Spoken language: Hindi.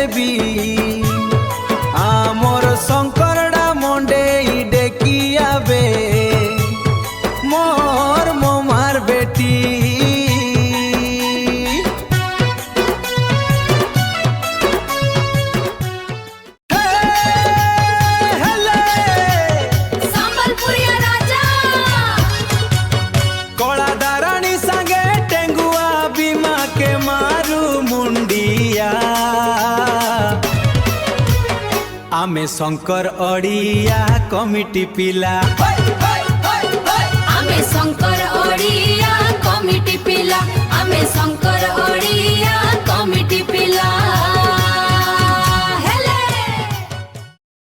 देवी आमर शंकरडा मंडे डेकिया बे मोर मोमार बेटी आमे शंकर ओडिया कमिटी पिला आमे शंकर ओडिया कमिटी पिला आमे शंकर